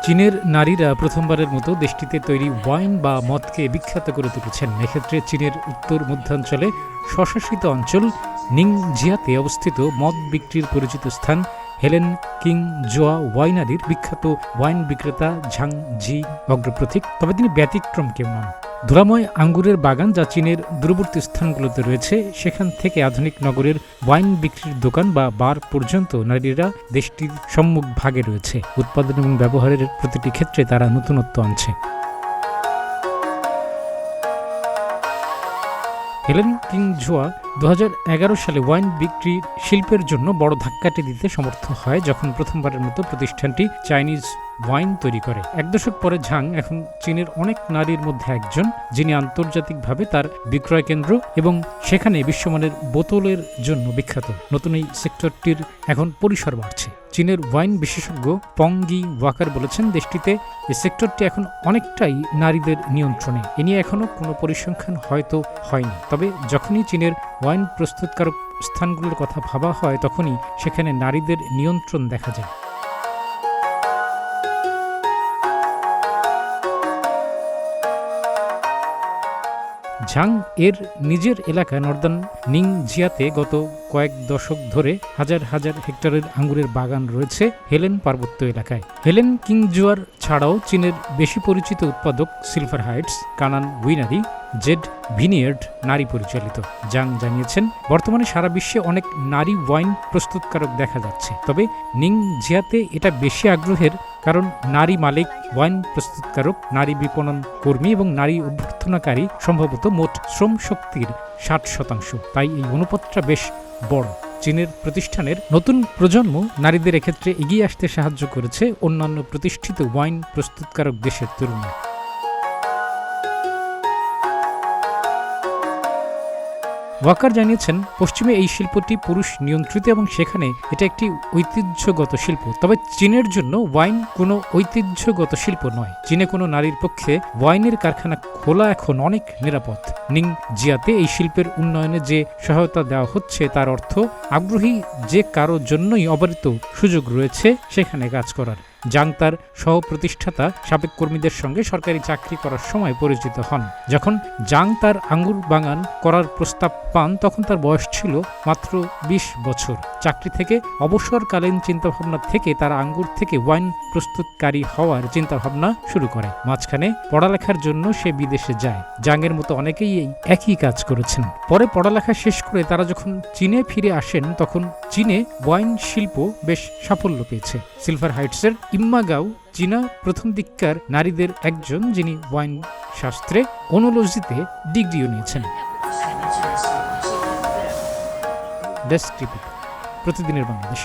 চীনের নারীরা প্রথমবারের মতো দেশটিতে তৈরি ওয়াইন বা মদকে বিখ্যাত করে তুলেছেন। এক্ষেত্রে চীনের উত্তর মধ্যাঞ্চলে স্বশাসিত অঞ্চল নিংজিয়াতে অবস্থিত মদ বিক্রির পরিচিত স্থান হেলেন কিং জোয়া ওয়াইনারির বিখ্যাত ওয়াইন বিক্রেতা ঝাং জি অগ্রপ্রতীক। তবে তিনি ব্যতিক্রম কেউ নন। ধুলাময় আঙ্গুরের বাগান যা চীনের দূরবর্তী স্থানগুলোতে রয়েছে, সেখান থেকে আধুনিক নগরের ওয়াইন বিক্রির দোকান বা বার পর্যন্ত নারীরা দেশটির সম্মুখ ভাগে রয়েছে। উৎপাদন এবং ব্যবহারের প্রতিটি ক্ষেত্রে তারা নতুনত্ব আনছে। হেলেন কিং জোয়া 2011 সালে ওয়াইন বিক্রির শিল্পের জন্য বড় ধাক্কাটি দিতে সমর্থ হয় যখন প্রথমবারের মতো প্রতিষ্ঠানটি চাইনিজ ওয়াইন তৈরি করে। এক দশক পরে ঝাং এখন চীনের অনেক নারীর মধ্যে একজন, যিনি আন্তর্জাতিকভাবে তার বিক্রয় কেন্দ্র এবং সেখানে বিশ্বমানের বোতলের জন্য বিখ্যাত। নতুন এই সেক্টরটির এখন পরিসর বাড়ছে। চীনের ওয়াইন বিশেষজ্ঞ পংগি ওয়াকার বলেছেন, দেশটিতে এই সেক্টরটি এখন অনেকটাই নারীদের নিয়ন্ত্রণে। এ নিয়ে এখনও কোনো পরিসংখ্যান হয়তো হয়নি, তবে যখনই চীনের ওয়াইন প্রস্তুতকারক স্থানগুলোর কথা ভাবা হয় তখনই সেখানে নারীদের নিয়ন্ত্রণ দেখা যায়। ঝাং এর নিজের এলাকা নর্দার্ন নিংজিয়াতে গত কয়েক দশক ধরে হাজার হাজার হেক্টরের আঙ্গুরের বাগান রয়েছে হেলেন পার্বত্য এলাকায়। হেলেন কিংজুয়ার ছাড়াও চীনের বেশি পরিচিত উৎপাদক Silver Heights, Kanaan winery, Jade Vineyard নারী পরিচালিত। জাং জানিয়েছেন, বর্তমানে সারা বিশ্বে অনেক নারী ওয়াইন প্রস্তুতকারক দেখা যাচ্ছে, তবে নিংজিয়াতে এটা বেশি আগ্রহের কারণ নারী মালিক, ওয়াইন প্রস্তুতকারক, নারী বিপণন কর্মী এবং নারী অভ্যর্থনাকারী সম্ভবত মোট শ্রম শক্তির 60%। তাই এই অনুপাতটা বেশ বড়। চীনের প্রতিষ্ঠানের নতুন প্রজন্ম নারীদের এক্ষেত্রে এগিয়ে আসতে সাহায্য করেছে অন্যান্য প্রতিষ্ঠিত ওয়াইন প্রস্তুতকারক দেশের তুলনায়। ওয়াকার জানিয়েছেন, পশ্চিমে এই শিল্পটি পুরুষ নিয়ন্ত্রিত এবং সেখানে এটা একটি ঐতিহ্যগত শিল্প। তবে চীনের জন্য ওয়াইন কোনো ঐতিহ্যগত শিল্প নয়। চীনে কোনো নারীর পক্ষে ওয়াইনের কারখানা খোলা এখন অনেক নিরাপদ। নিংজিয়াতে এই শিল্পের উন্নয়নে যে সহায়তা দেওয়া হচ্ছে তার অর্থ আগ্রহী যে কারো জন্যই অবারিত সুযোগ রয়েছে সেখানে কাজ করার। জাং তার সহ প্রতিষ্ঠাতা সাবেক কর্মীদের সঙ্গে সরকারি চাকরি করার সময় পরিচিত হন। যখন জাং তার আঙ্গুর বাগান করার প্রস্তাব পান তখন তার বয়স ছিল মাত্র 20 বছর। চাকরি থেকে অবসরকালীন চিন্তাভাবনা থেকে তারা আঙ্গুর থেকে ওয়াইন প্রস্তুতকারী হওয়ার চিন্তাভাবনা শুরু করে। মাঝখানে পড়ালেখার জন্য সে বিদেশে যায়। জাংয়ের মতো অনেকেই এই একই কাজ করেছেন। পরে পড়ালেখা শেষ করে তারা যখন চীনে ফিরে আসেন তখন চীনে ওয়াইন শিল্প বেশ সাফল্য পেয়েছে। সিলভার হাইটসের ইম্মা গাও চীনা প্রথম দিককার নারীদের একজন, যিনি ওয়াইন শাস্ত্রে ওনোলজিতে ডিগ্রিও নিয়েছেন। ডেস্ক টিভি, প্রতিদিনের বাংলাদেশ।